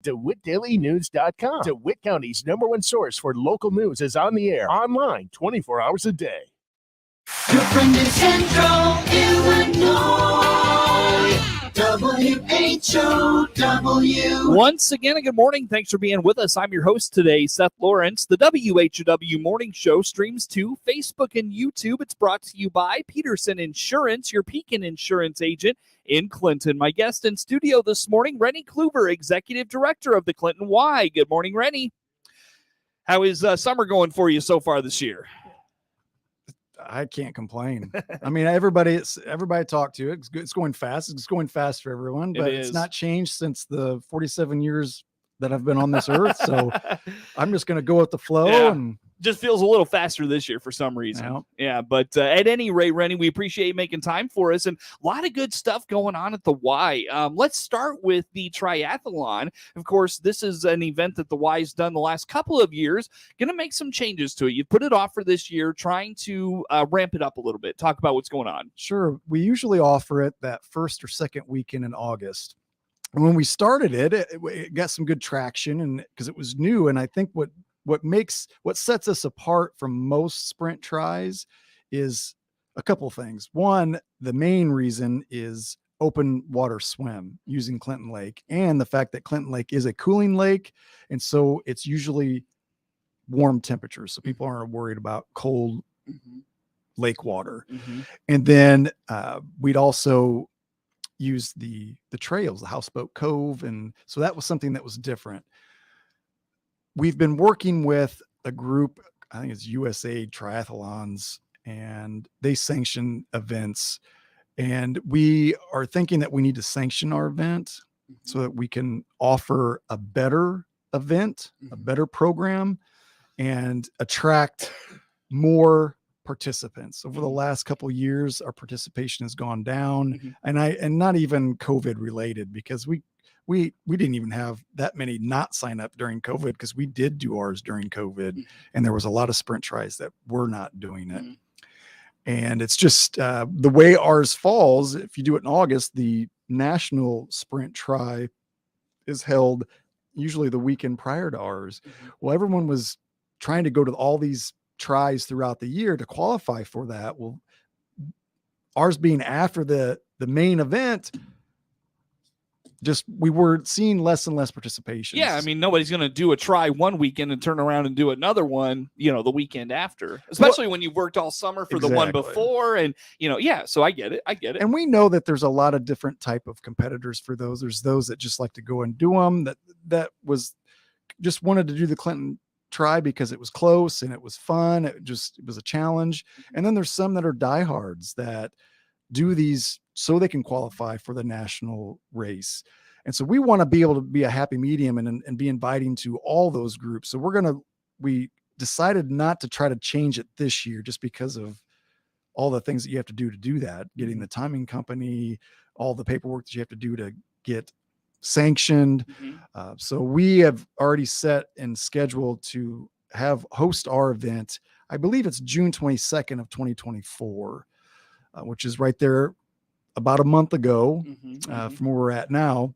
DeWittDailyNews.com. DeWitt County's #1 source for local news is on the air, online, 24 hours a day. Your friend in Central Illinois, WHOW. Once again, good morning. Thanks for being with us. I'm your host today, Seth Lawrence. The WHOW Morning Show streams to Facebook and YouTube. It's brought to you by Peterson Insurance, your Pekin Insurance agent in Clinton. My guest in studio this morning, Rennie Cluver, Executive Director of the Clinton Y. Good morning, Rennie. How is summer going for you so far this year? I can't complain. I mean, everybody I talk to, it's going fast. It's going fast for everyone, but it's not changed since the 47 years that I've been on this earth. So I'm just going to go with the flow and just feels a little faster this year for some reason. Yeah. But at any rate, Rennie, we appreciate you making time for us, and a lot of good stuff going on at the Y. Let's start with the triathlon. Of course, this is an event that the Y's done the last couple of years. Going to make some changes to it. You put it off for this year, trying to ramp it up a little bit. Talk about what's going on. Sure. We usually offer it that first or second weekend in August. And when we started it got some good traction, and because it was new. And I think what sets us apart from most sprint tries is a couple things. One, the main reason is open water swim using Clinton Lake, and the fact that Clinton Lake is a cooling lake. And so it's usually warm temperatures. So people aren't worried about cold lake water. And then we'd also use the trails, the Houseboat Cove. And so that was something that was different. We've been working with a group, I think it's USA Triathlons, and they sanction events. And we are thinking that we need to sanction our event so that we can offer a better event, a better program, and attract more participants. Over the last couple of years, our participation has gone down, and not even COVID related, because we didn't even have that many not sign up during COVID, because we did do ours during COVID, and there was a lot of sprint tries that were not doing it. And it's just the way ours falls. If you do it in August, the national sprint try is held usually the weekend prior to ours. Well, everyone was trying to go to all these tries throughout the year to qualify for that. Well, ours being after the main event, just we were seeing less and less participation. Yeah, I mean, nobody's going to do a try one weekend and turn around and do another one, the weekend after, especially when you worked all summer for the one before. And, so I get it. And we know that there's a lot of different type of competitors for those. There's those that just like to go and do them, that was just wanted to do the Clinton try because it was close and it was fun. It was a challenge. And then there's some that are diehards that do these so they can qualify for the national race. And so we want to be able to be a happy medium and be inviting to all those groups. So we decided not to try to change it this year, just because of all the things that you have to do that, getting the timing company, all the paperwork that you have to do to get sanctioned. So we have already set and scheduled to host our event. I believe it's June 22nd of 2024, which is right there about a month ago from where we're at now.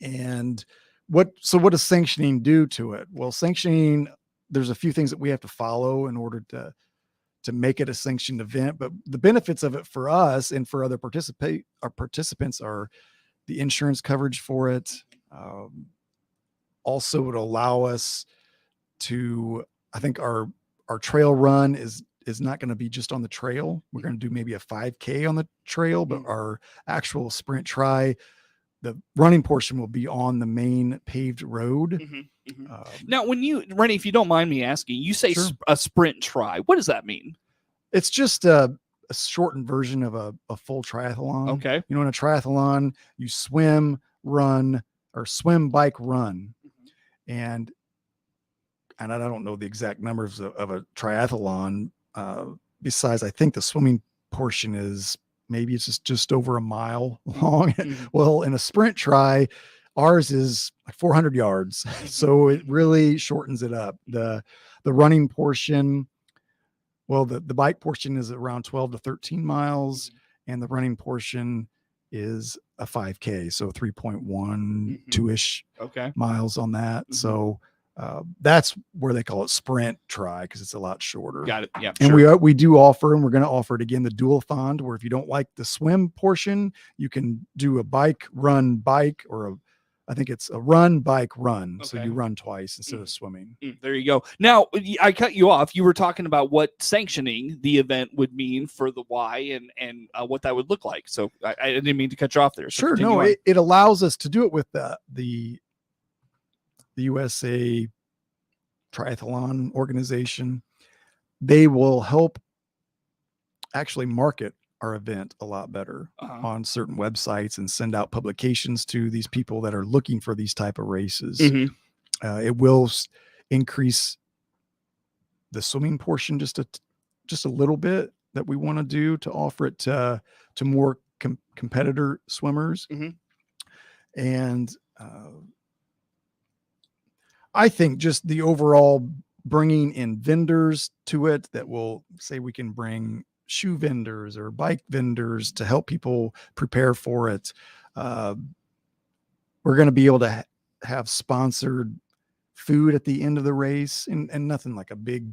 And what does sanctioning do to it? Well, sanctioning, there's a few things that we have to follow in order to make it a sanctioned event. But the benefits of it for us and for other participants are the insurance coverage for it. Also, would allow us to, I think our trail run is not going to be just on the trail. We're going to do maybe a 5K on the trail, but our actual sprint try, the running portion will be on the main paved road. Now, Rennie, if you don't mind me asking, you say a sprint try. What does that mean? It's just a shortened version of a full triathlon. Okay. In a triathlon, you swim, run, or swim, bike, run. And I don't know the exact numbers of a triathlon. Besides, I think the swimming portion is maybe it's just over a mile long. Well, in a sprint try, ours is like 400 yards. So it really shortens it up. The running portion, well, the bike portion is around 12 to 13 miles, and the running portion is a 5K, so 3.1, 2-ish Okay. miles on that. So that's where they call it sprint tri, because it's a lot shorter. Got it. Yeah. And sure. we do offer, and we're going to offer it again, the dual fund, where if you don't like the swim portion, you can do a bike, or I think it's a run, bike, run. So Okay. you run twice instead of swimming. There you go. Now, I cut you off. You were talking about what sanctioning the event would mean for the Y and what that would look like. So I didn't mean to cut you off there. So Sure. No, it allows us to do it with the USA Triathlon organization. They will help actually market our event a lot better on certain websites and send out publications to these people that are looking for these type of races. It will increase the swimming portion just a little bit that we want to do to offer it to more competitor swimmers. And I think just the overall bringing in vendors to it that will say we can bring shoe vendors or bike vendors to help people prepare for it. We're going to be able to have sponsored food at the end of the race, and nothing like a big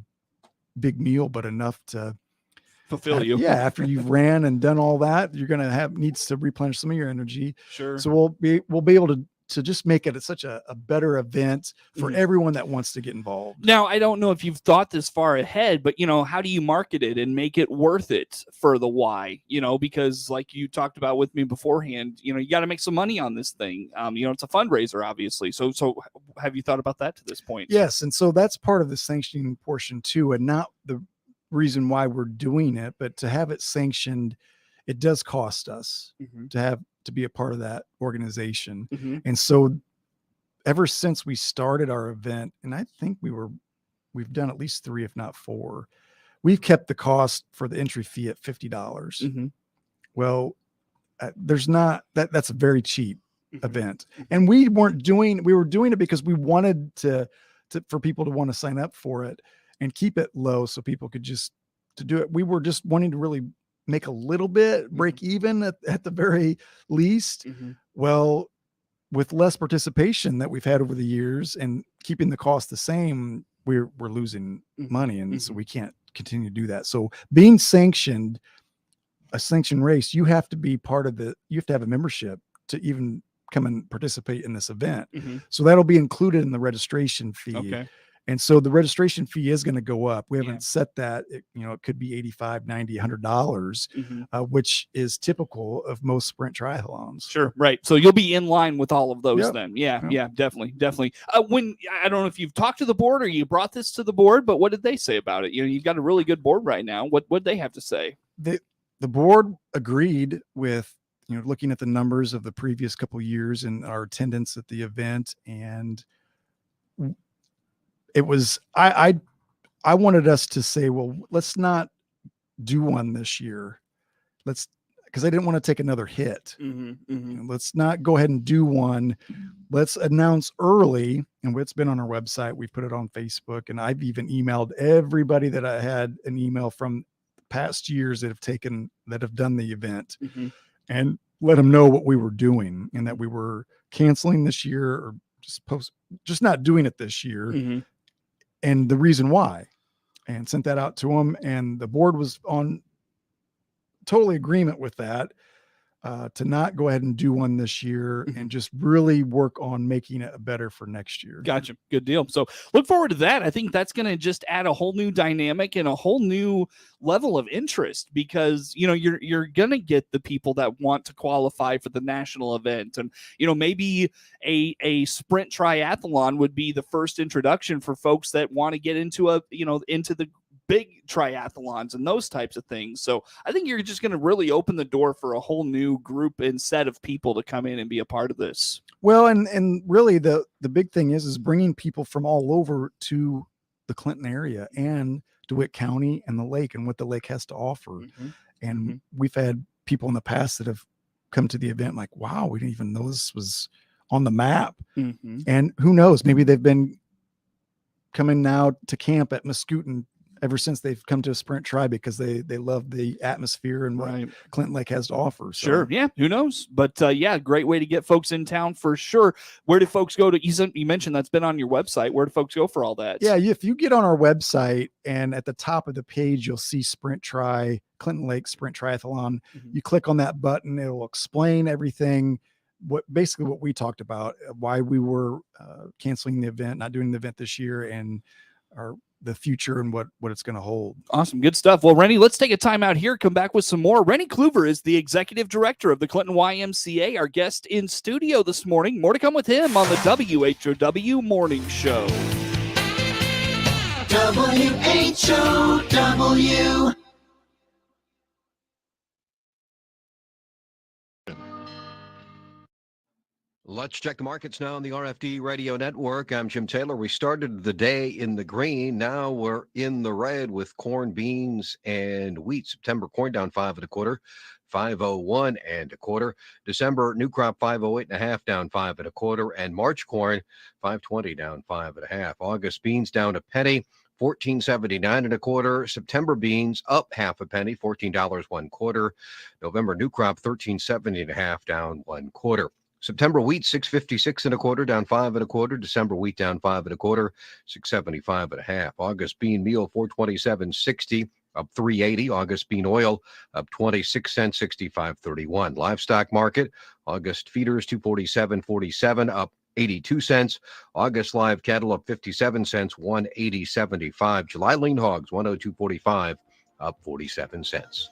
meal, but enough to fulfill you. Yeah. After you've ran and done all that, you're going to needs to replenish some of your energy. Sure. So we'll be able to just make it such a better event for everyone that wants to get involved. Now, I don't know if you've thought this far ahead, but, how do you market it and make it worth it for the Y? Because like you talked about with me beforehand, you got to make some money on this thing. It's a fundraiser, obviously. So have you thought about that to this point? Yes. And so that's part of the sanctioning portion too, and not the reason why we're doing it, but to have it sanctioned, it does cost us to be a part of that organization. And so ever since we started our event, and I think we've done at least 3, if not 4, we've kept the cost for the entry fee at $50. Well, there's not that's a very cheap event. And we were doing it because we wanted for people to want to sign up for it and keep it low so people could just to do it. We were just wanting to really make a little bit, break even at the very least. Well, with less participation that we've had over the years and keeping the cost the same, we're losing money. And so we can't continue to do that. So being sanctioned, a sanctioned race, you have to be you have to have a membership to even come and participate in this event. So that'll be included in the registration fee. Okay. And so the registration fee is going to go up. We haven't set that. It could be $85, $90, $100, which is typical of most sprint triathlons. Sure. Right. So you'll be in line with all of those then. Yeah, definitely. When I don't know if you've talked to the board or you brought this to the board, but what did they say about it? You've got a really good board right now. What they have to say? The board agreed with, looking at the numbers of the previous couple of years and our attendance at the event. And it was, I wanted us to say, well, let's not do one this year. Because I didn't want to take another hit. Let's not go ahead and do one. Let's announce early. And it's been on our website. We put it on Facebook, and I've even emailed everybody that I had an email from past years that have done the event, and let them know what we were doing and that we were canceling this year or just not doing it this year. And the reason why, and sent that out to them. And the board was on totally agreement with that, to not go ahead and do one this year and just really work on making it better for next year. Gotcha. Good deal. So look forward to that. I think that's going to just add a whole new dynamic and a whole new level of interest, because, you're going to get the people that want to qualify for the national event. And, maybe a sprint triathlon would be the first introduction for folks that want to get into into the big triathlons and those types of things. So I think you're just going to really open the door for a whole new group and set of people to come in and be a part of this. Well, and really the big thing is bringing people from all over to the Clinton area and DeWitt County and the lake and what the lake has to offer. And we've had people in the past that have come to the event like, wow, we didn't even know this was on the map. And who knows, maybe they've been coming now to camp at Muscootin ever since they've come to a Sprint Tri because they love the atmosphere and what Clinton Lake has to offer. So. Sure. Yeah. Who knows? But yeah, great way to get folks in town for sure. Where do folks go to? You mentioned that's been on your website. Where do folks go for all that? Yeah. If you get on our website and at the top of the page, you'll see Sprint Tri, Clinton Lake Sprint Triathlon. You click on that button. It will explain everything. Basically what we talked about, why we were canceling the event, not doing the event this year, and the future and what it's going to hold. Awesome. Good stuff. Well, Rennie, let's take a time out here, come back with some more. Rennie Cluver is the executive director of the Clinton YMCA, our guest in studio this morning. More to come with him on the WHOW Morning Show. WHOW. Let's check the markets now on the RFD Radio Network. I'm Jim Taylor. We started the day in the green. Now we're in the red with corn, beans, and wheat. September corn down 5 1/4, 501 1/4. December new crop 508 1/2 down 5 1/4, and March corn 520 down 5 1/2. August beans down a penny, 14.79 1/4. September beans up 1/2 penny, $14 1/4. November new crop 13.70 1/2 down 1/4. September wheat 6.56 1/4 down 5 1/4. December wheat down 5 1/4, 6.75 1/2. August bean meal 427.60 up 3.80. August bean oil up 26 cents, 65.31. Livestock market, August feeders 247.47 up 82 cents. August live cattle up 57 cents, 180.75. July lean hogs 102.45 up 47 cents.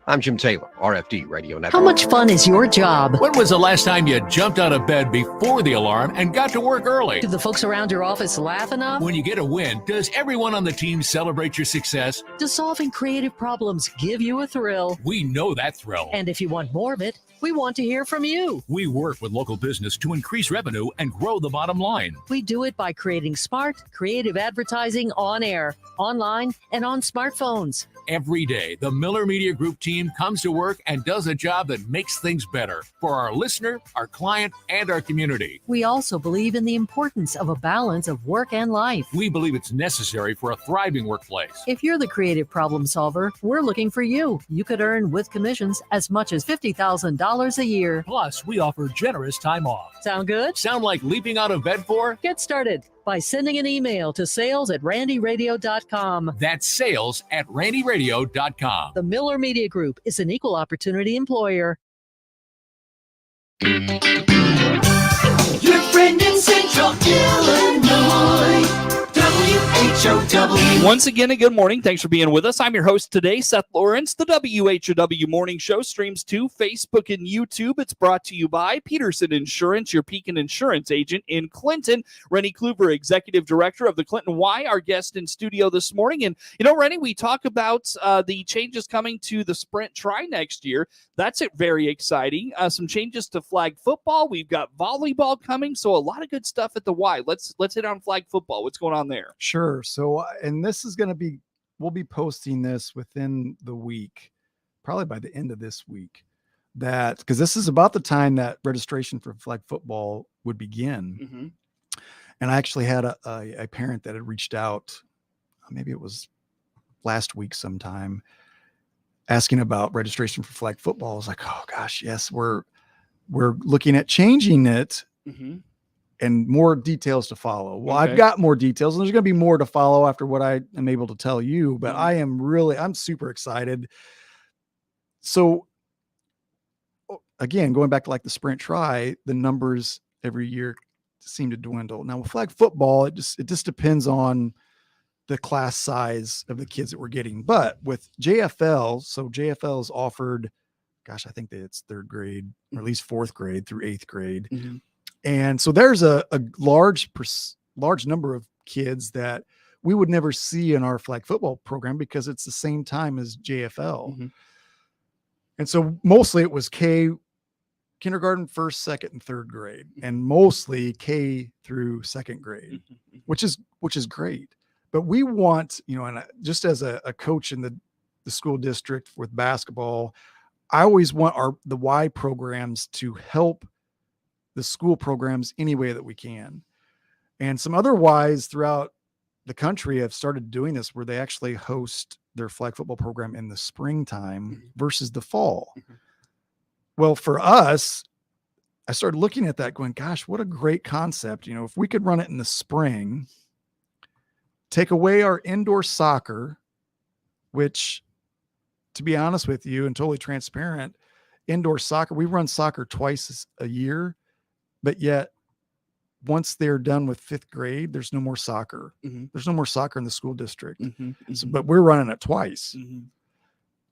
I'm Jim Taylor, RFD Radio Network. How much fun is your job? When was the last time you jumped out of bed before the alarm and got to work early? Do the folks around your office laugh enough? When you get a win, does everyone on the team celebrate your success? Does solving creative problems give you a thrill? We know that thrill. And if you want more of it, we want to hear from you. We work with local business to increase revenue and grow the bottom line. We do it by creating smart, creative advertising on air, online, and on smartphones. Every day, the Miller Media Group team comes to work and does a job that makes things better for our listener, our client, and our community. We also believe in the importance of a balance of work and life. We believe it's necessary for a thriving workplace. If you're the creative problem solver, we're looking for you. You could earn with commissions as much as $50,000 a year. Plus, we offer generous time off. Sound good? Sound like leaping out of bed for? Get started by sending an email to sales@randyradio.com. That's sales@randyradio.com. The Miller Media Group is an equal opportunity employer. Your friend in Central Illinois. WHOW. Once again, a good morning. Thanks for being with us. I'm your host today, Seth Lawrence. The WHOW Morning Show streams to Facebook and YouTube. It's brought to you by Peterson Insurance, your Pekin Insurance agent in Clinton. Rennie Cluver, Executive Director of the Clinton Y, our guest in studio this morning. And, Rennie, we talk about the changes coming to the Sprint Tri next year. That's very exciting. Some changes to flag football. We've got volleyball coming, so a lot of good stuff at the Y. Let's hit on flag football. What's going on there? Sure. So, and this is going to be, we'll be posting this within the week, probably by the end of this week, because this is about the time that registration for flag football would begin. Mm-hmm. And I actually had a parent that had reached out, maybe it was last week sometime, asking about registration for flag football. I was like, oh gosh, yes, we're looking at changing it. Mm-hmm. And more details to follow. Well, Okay. I've got more details, and there's going to be more to follow after what I am able to tell you, but I'm super excited. So again, going back to like the Sprint Tri, the numbers every year seem to dwindle. Now with flag football, it just depends on the class size of the kids that we're getting. But with JFL, so JFL is offered, gosh, I think that it's 3rd grade, or at least 4th grade through 8th grade. Mm-hmm. And so there's a large number of kids that we would never see in our flag football program because it's the same time as JFL. Mm-hmm. And so mostly it was kindergarten, 1st, 2nd, and 3rd grade, and mostly K through 2nd grade, Mm-hmm. which is great. But we want, and just as a coach in the school district with basketball, I always want the Y programs to help the school programs any way that we can. And some other Ys throughout the country have started doing this where they actually host their flag football program in the springtime versus the fall. Well, for us, I started looking at that going, gosh, what a great concept. If we could run it in the spring, take away our indoor soccer, which, to be honest with you and totally transparent, indoor soccer, we run soccer twice a year, but yet once they're done with 5th grade, there's no more soccer. There's no more soccer in the school district. So, but we're running it twice.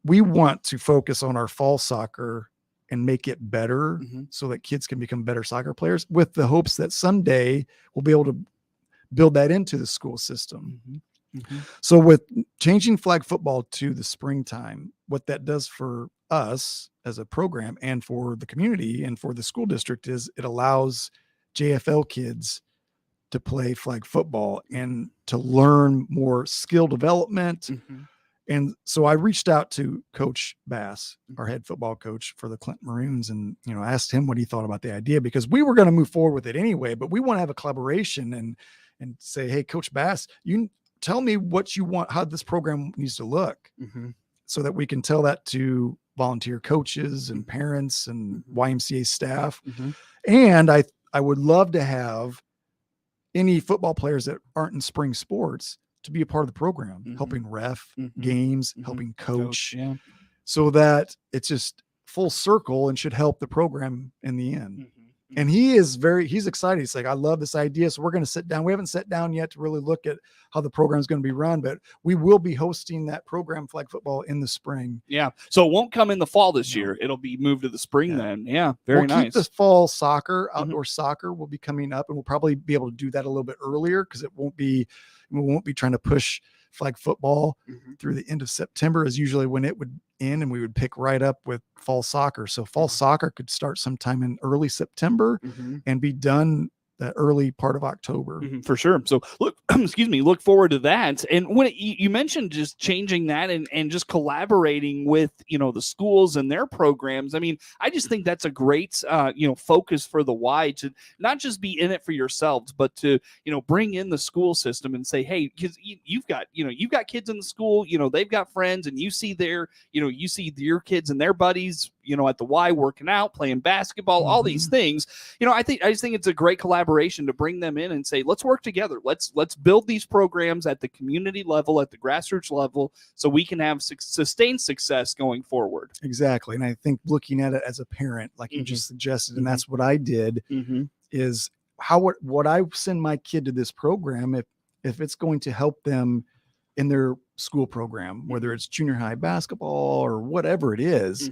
We want to focus on our fall soccer and make it better so that kids can become better soccer players, with the hopes that someday we'll be able to build that into the school system. So with changing flag football to the springtime, what that does for us as a program and for the community and for the school district is it allows JFL kids to play flag football and to learn more skill development. And so I reached out to Coach Bass, our head football coach for the Clinton Maroons, and asked him what he thought about the idea, because we were going to move forward with it anyway, but we want to have a collaboration and say, hey, Coach Bass, you tell me what you want, how this program needs to look, so that we can tell that to volunteer coaches and parents and YMCA staff. And I would love to have any football players that aren't in spring sports to be a part of the program, helping ref games, helping coach, so that it's just full circle and should help the program in the end. And he's excited. He's like, I love this idea. So we're going to sit down. We haven't sat down yet to really look at how the program is going to be run, but we will be hosting that program, flag football, in the spring. Yeah. So it won't come in the fall this year. It'll be moved to the spring then. Yeah. Very nice. Keep the fall soccer, outdoor soccer will be coming up, and we'll probably be able to do that a little bit earlier, because we won't be trying to push flag football through the end of September is usually when it would end, and we would pick right up with fall soccer. So fall soccer could start sometime in early September and be done the early part of October. For sure. So look forward to that. And when you mentioned just changing that and just collaborating with, the schools and their programs. I mean, I just think that's a great, focus for the Y, to not just be in it for yourselves, but to, bring in the school system and say, hey, because you've got kids in the school, they've got friends, and you see your kids and their buddies, at the Y working out, playing basketball, all these things. I just think it's a great collaboration to bring them in and say, let's work together. Let's build these programs at the community level, at the grassroots level, so we can have sustained success going forward. Exactly. And I think looking at it as a parent, like you just suggested, and that's what I did, is how would I send my kid to this program if it's going to help them in their school program, whether it's junior high basketball or whatever it is.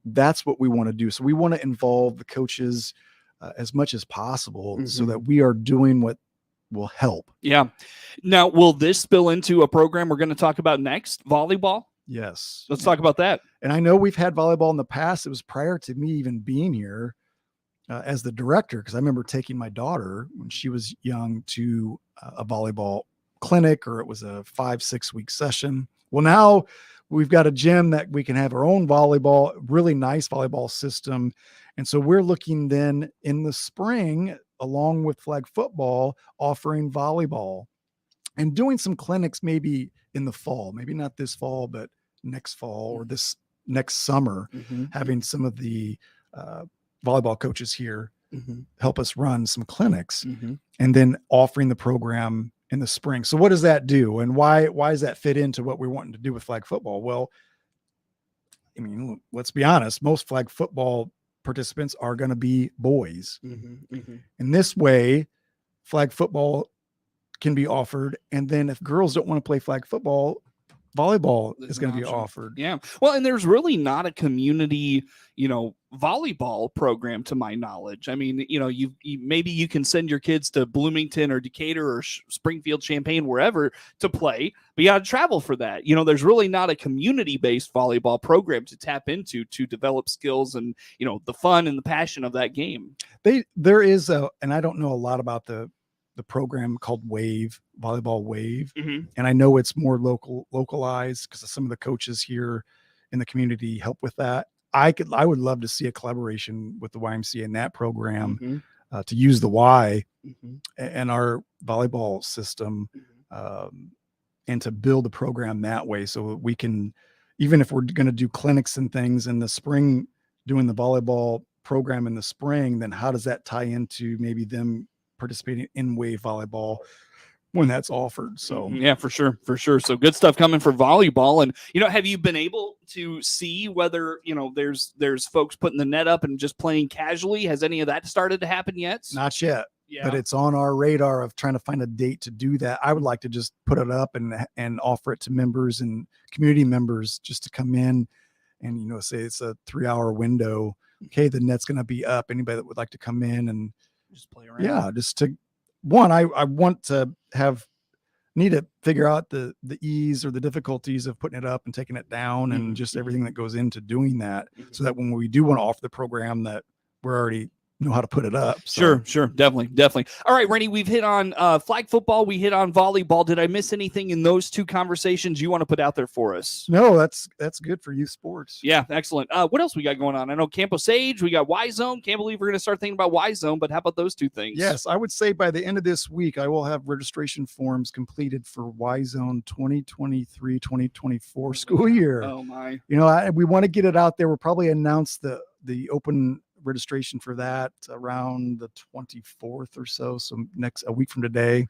That's what we want to do. So we want to involve the coaches as much as possible, so that we are doing what will help. Yeah. Now, will this spill into a program we're going to talk about next, volleyball? Yes. Let's talk about that. And I know we've had volleyball in the past. It was prior to me even being here as the director, because I remember taking my daughter when she was young to a volleyball clinic, or it was a 5-6 week session. Well, now we've got a gym that we can have our own volleyball, really nice volleyball system. And so we're looking then in the spring, along with flag football, offering volleyball and doing some clinics maybe in the fall, maybe not this fall, but next fall or this next summer, having some of the volleyball coaches here help us run some clinics, and then offering the program in the spring. So what does that do? And why does that fit into what we're wanting to do with flag football? Well, I mean, let's be honest, most flag football participants are going to be boys. In this way, flag football can be offered. And then if girls don't want to play flag football, volleyball is going to be offered. Yeah. Well, and there's really not a community, volleyball program to my knowledge. I mean, maybe you can send your kids to Bloomington or Decatur or Springfield, Champaign, wherever to play, but you got to travel for that. There's really not a community-based volleyball program to tap into to develop skills and, the fun and the passion of that game. There is and I don't know a lot about the program called WHOW, volleyball WHOW. And I know it's more localized because some of the coaches here in the community help with that. I would love to see a collaboration with the YMCA in that program to use the Y and our volleyball system and to build the program that way. So we can, even if we're going to do clinics and things in the spring, doing the volleyball program in the spring, then how does that tie into maybe them participating in wave volleyball when that's offered? So yeah, for sure. So good stuff coming for volleyball. And, have you been able to see whether, there's folks putting the net up and just playing casually? Has any of that started to happen yet? not yet. Yeah. But it's on our radar of trying to find a date to do that. I would like to just put it up and offer it to members and community members just to come in and, say it's a 3-hour window. Okay, the net's going to be up. Anybody that would like to come in and just play around. Yeah, just to I want to need to figure out the ease or the difficulties of putting it up and taking it down and just everything that goes into doing that, so that when we do want to offer the program that we're already know how to put it up. So. Sure. Definitely. All right, Rennie, we've hit on flag football. We hit on volleyball. Did I miss anything in those two conversations you want to put out there for us? No, that's good for youth sports. Yeah, excellent. What else we got going on? I know Camp Osage, we got Y Zone. Can't believe we're going to start thinking about Y Zone, but how about those two things? Yes, I would say by the end of this week, I will have registration forms completed for Y Zone 2023-2024 school year. Oh my. We want to get it out there. We'll probably announce the open registration for that around the 24th or so a week from today.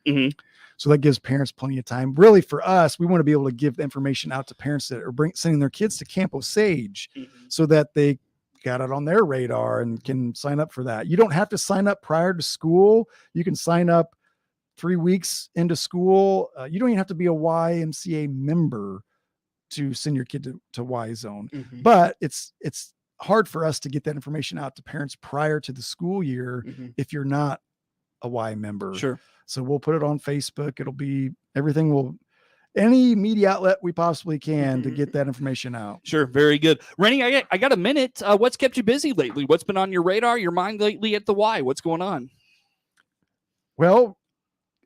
So that gives parents plenty of time. Really, for us, we want to be able to give the information out to parents that are sending their kids to Camp Osage, so that they got it on their radar and can sign up for that. You don't have to sign up prior to school. You can sign up 3 weeks into school. You don't even have to be a YMCA member to send your kid to Y Zone, but it's hard for us to get that information out to parents prior to the school year if you're not a Y member. Sure. So we'll put it on Facebook. It'll be any media outlet we possibly can to get that information out. Sure. Very good. Rennie, I got a minute. What's kept you busy lately? What's been on your radar, your mind lately at the Y? What's going on? Well,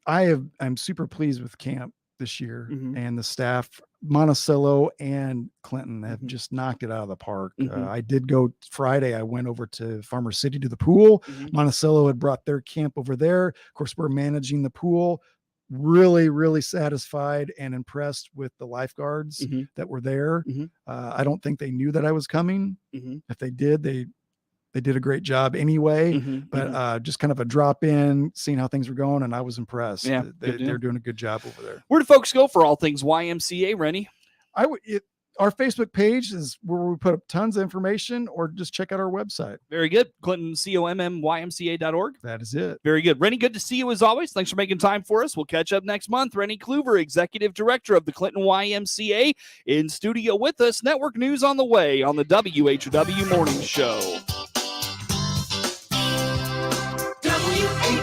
I'm super pleased with camp this year and the staff. Monticello and Clinton have just knocked it out of the park. I did go Friday. I went over to Farmer City to the pool. Monticello had brought their camp over there. Of course, we're managing the pool. Really, really satisfied and impressed with the lifeguards that were there. I don't think they knew that I was coming. If they did, they did a great job anyway, but just kind of a drop in, seeing how things were going, and I was impressed. Yeah, they're doing a good job over there. Where do folks go for all things YMCA, Rennie? Our Facebook page is where we put up tons of information, or just check out our website. Very good. ClintonCommYMCA.org. That is it. Very good. Rennie, good to see you as always. Thanks for making time for us. We'll catch up next month. Rennie Cluver, Executive Director of the Clinton YMCA, in studio with us. Network news on the way on the WHOW Morning Show.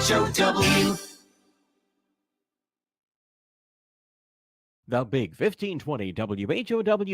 WHOW. The Big 1520 WHOW